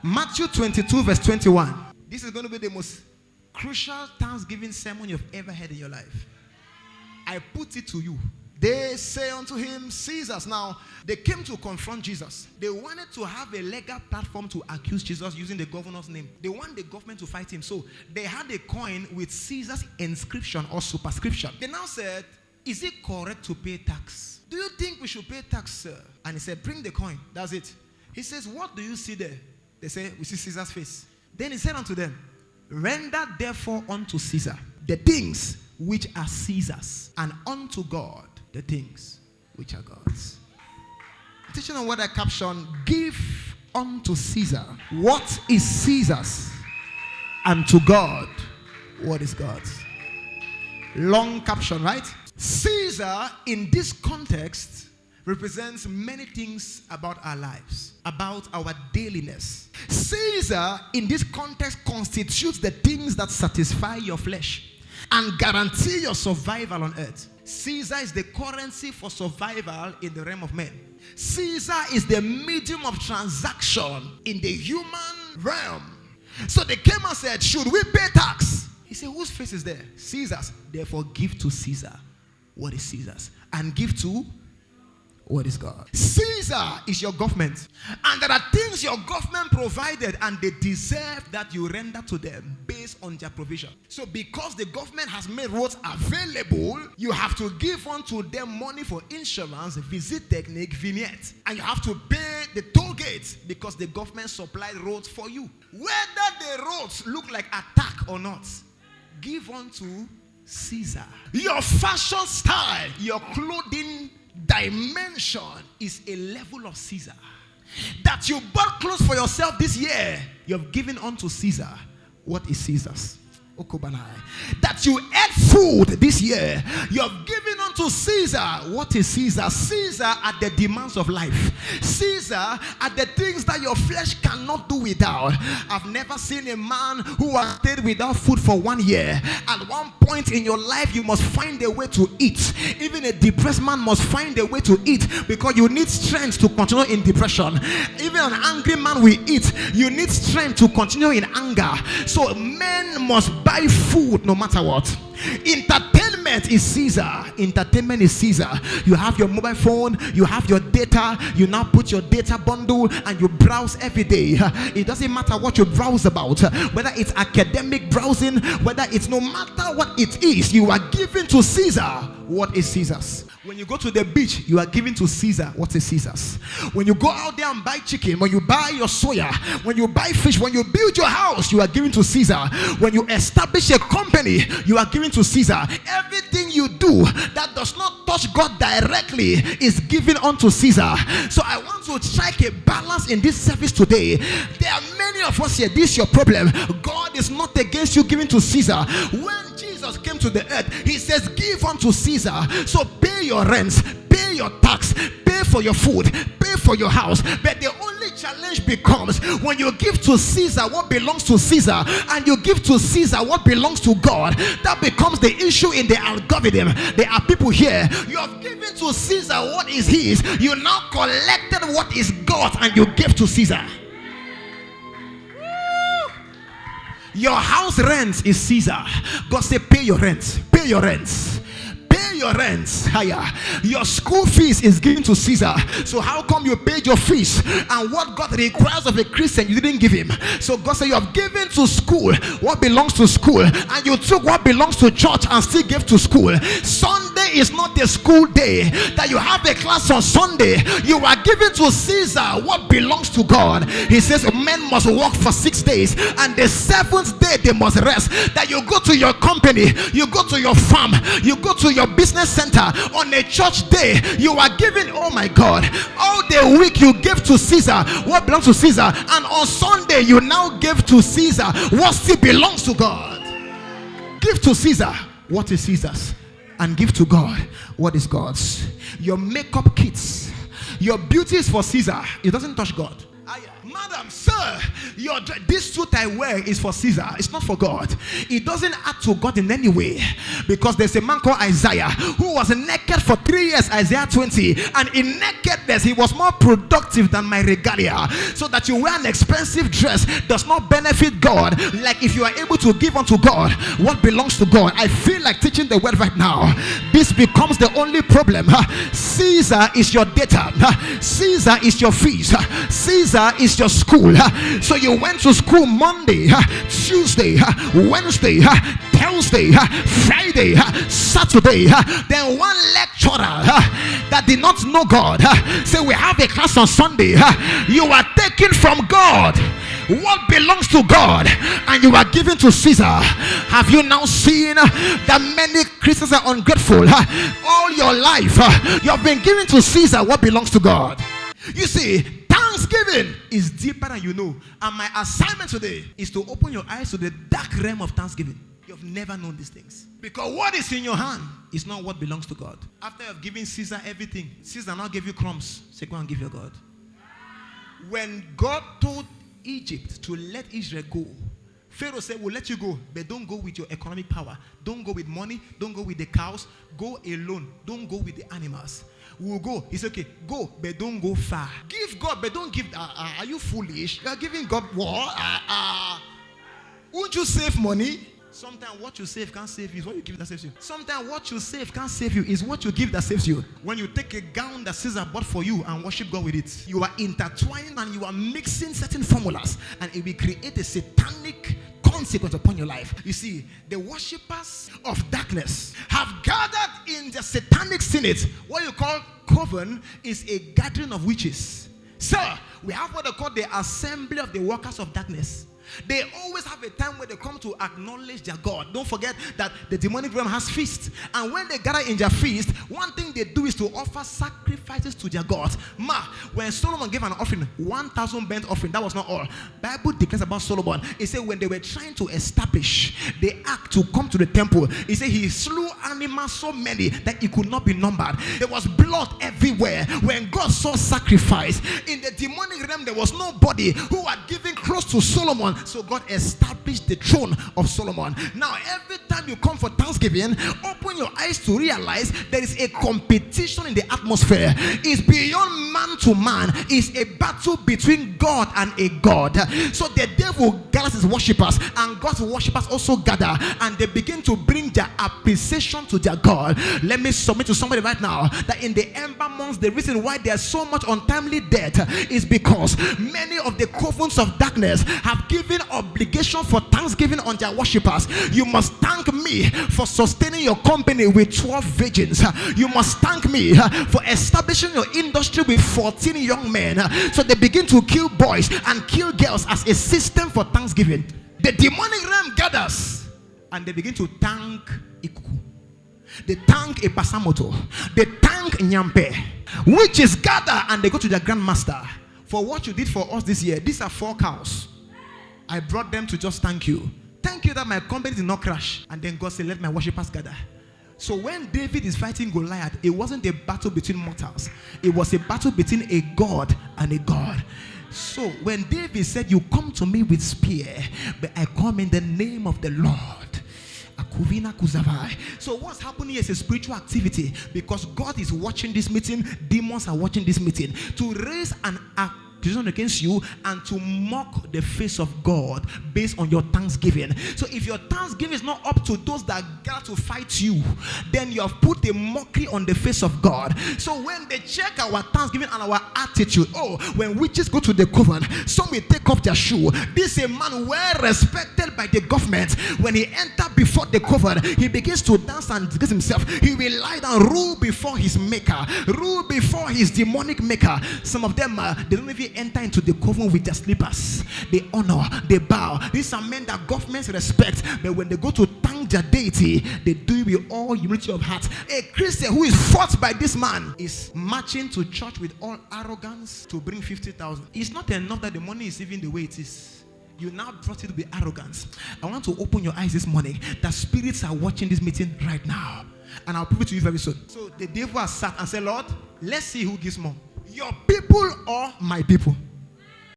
Matthew 22 verse 21. This is going to be the most crucial Thanksgiving sermon you've ever heard in your life. I put it to you. They say unto him, Caesar's. Now, they came to confront Jesus. They wanted to have a legal platform to accuse Jesus using the governor's name. They want the government to fight him. So, they had a coin with Caesar's inscription or superscription. They now said, is it correct to pay tax? Do you think we should pay tax, sir? And he said, bring the coin. That's it. He says, what do you see there? They say, we see Caesar's face. Then he said unto them, render therefore unto Caesar the things which are Caesar's, and unto God the things which are God's. Teaching on what I caption, give unto Caesar what is Caesar's, and to God what is God's. Long caption, right? Caesar in this context represents many things about our lives, about our dailiness. Caesar in this context constitutes the things that satisfy your flesh and guarantee your survival on earth. Caesar is the currency for survival in the realm of men. Caesar is the medium of transaction in the human realm. So they came and said, should we pay tax? He said, whose face is there? Caesar's. Therefore give to Caesar what is Caesar's, and give to what is God. Caesar is your government, and there are things your government provided and they deserve that you render to them based on their provision. So because the government has made roads available, you have to give unto them money for insurance, visit technique, vignette, and you have to pay the toll gates because the government supplied roads for you. Whether the roads look like attack or not, give unto Caesar. Your fashion style, your clothing dimension is a level of Caesar. That you bought clothes for yourself this year, you have given unto Caesar what is Caesar's. That you ate food this year, you have given unto Caesar what is Caesar. Caesar are the demands of life. Caesar are the things that your flesh cannot do without. I've never seen a man who has stayed without food for 1 year. At one point in your life, you must find a way to eat. Even a depressed man must find a way to eat, because you need strength to continue in depression. Even an angry man will eat. You need strength to continue in anger. So men must buy food no matter what. Entertainment is Caesar. Entertainment is Caesar. You have your mobile phone, you have your data, you now put your data bundle and you browse every day. It doesn't matter what you browse about, whether it's academic browsing, whether it's no matter what it is, you are giving to Caesar what is Caesar's. When you go to the beach, you are giving to Caesar what is Caesar's. When you go out there and buy chicken, when you buy your soya, when you buy fish, when you build your house, you are giving to Caesar. When you establish a company, you are giving to Caesar. Everything you do that does not touch God directly is given unto Caesar. So I want to strike a balance in this service today. There are many of us here, this is your problem. God is not against you giving to Caesar. When Jesus came to the earth, he says give unto Caesar. So pay your rents, pay your tax, pay for your food, pay for your house. But the only challenge becomes when you give to Caesar what belongs to Caesar and you give to Caesar what belongs to God. That becomes the issue in the algorithm. There are people here, you have given to Caesar what is his, you now collected what is God's and you gave to Caesar. Your house rent is Caesar. God said pay your rent, pay your rent, pay your rent. Higher. Your school fees is given to Caesar. So how come you paid your fees and what God requires of a Christian you didn't give him? So God said you have given to school what belongs to school, and you took what belongs to church and still gave to school. Sunday is not a school day that you have a class on Sunday. You are giving to Caesar what belongs to God. He says men must work for 6 days and the 7th day they must rest. That you go to your company, you go to your farm, you go to your business center. On a church day you are giving, oh my God, all the week you give to Caesar what belongs to Caesar, and on Sunday you now give to Caesar what still belongs to God. Give to Caesar what is Caesar's and give to God what is God's. Your makeup kits, your beauty is for Caesar. It doesn't touch God. Madam, sir, This suit I wear is for Caesar. It's not for God. It doesn't add to God in any way. Because there's a man called Isaiah who was naked for 3 years, Isaiah 20. And in nakedness, he was more productive than my regalia. So that you wear an expensive dress does not benefit God. Like if you are able to give unto God what belongs to God. I feel like teaching the word right now. This becomes the only problem. Caesar is your data. Caesar is your fees. Caesar is your school. So you went to school Monday, Tuesday, Wednesday, Thursday, Friday, Saturday. Then one lecturer that did not know God say we have a class on Sunday. You are taken from God what belongs to God and you are given to Caesar. Have you now seen that many Christians are ungrateful? All your life you have been given to Caesar what belongs to God. You see, thanksgiving is deeper than you know. And my assignment today is to open your eyes to the dark realm of thanksgiving. You've never known these things. Because what is in your hand is not what belongs to God. After you've given Caesar everything, Caesar now gave you crumbs. Say, go and give your God. When God told Egypt to let Israel go, Pharaoh said, we'll let you go, but don't go with your economic power. Don't go with money. Don't go with the cows. Go alone. Don't go with the animals. We'll go. He said, okay, go, but don't go far. Give God, but don't give. Are you foolish? You are giving God what? Won't you save money? Sometimes what you save can't save you. It's what you give that saves you. Sometimes what you save can't save you. It's what you give that saves you. When you take a gown that Caesar bought for you and worship God with it, you are intertwining and you are mixing certain formulas, and it will create a satanic consequence upon your life. You see, the worshippers of darkness have gathered in the satanic senate. What you call coven is a gathering of witches. Sir, we have what they call the assembly of the workers of darkness. They always have a time where they come to acknowledge their God. Don't forget that the demonic realm has feasts. And when they gather in their feast, one thing they do is to offer sacrifices to their gods. When Solomon gave an offering, 1,000 burnt offering, that was not all. Bible declares about Solomon. It said when they were trying to establish the ark to come to the temple, it said he slew animals so many that it could not be numbered. There was blood everywhere. When God saw sacrifice, in the demonic realm there was nobody who had given close to Solomon. So God established the throne of Solomon. Now every time you come for Thanksgiving, open your eyes to realize there is a competition in the atmosphere. It's beyond man to man. It's a battle between God and a God. So the devil gathers his worshippers, and God's worshippers also gather, and they begin to bring their appreciation to their God. Let me submit to somebody right now that in the ember months, the reason why there's so much untimely death is because many of the covens of darkness have given obligation for thanksgiving on their worshippers. You must thank me for sustaining your company with 12 virgins. You must thank me for establishing your industry with 14 young men. So they begin to kill boys and kill girls as a system for thanksgiving. The demonic realm gathers and they begin to thank Ikuku. They thank Epasamoto. They thank Nyampe. Witches gather and they go to their grandmaster for what you did for us this year. These are 4 cows. I brought them to just thank you. Thank you that my company did not crash. And then God said, let my worshippers gather. So when David is fighting Goliath, it wasn't a battle between mortals. It was a battle between a God and a God. So when David said, you come to me with spear, but I come in the name of the Lord. So what's happening here is a spiritual activity, because God is watching this meeting, demons are watching this meeting, to raise an accusation against you and to mock the face of God based on your thanksgiving. So if your thanksgiving is not up to those that gather to fight you, then you have put a mockery on the face of God. So when they check our thanksgiving and our attitude, when witches go to the coven, some will take off their shoe. This is a man well respected by the government. When he entered before the coven, he begins to dance and disguise himself. He will lie down, rule before his maker, rule before his demonic maker. Some of them, they don't even enter into the coven with their slippers. They honor, they bow. These are men that governments respect, but when they go to thank their deity, they do it with all humility of heart. A Christian who is fought by this man is marching to church with all arrogance to bring 50,000. It's not enough that the money is even the way it is. You now brought it with arrogance. I want to open your eyes this morning that spirits are watching this meeting right now, and I'll prove it to you very soon. So the devil has sat and said, Lord, let's see who gives more, your people or my people.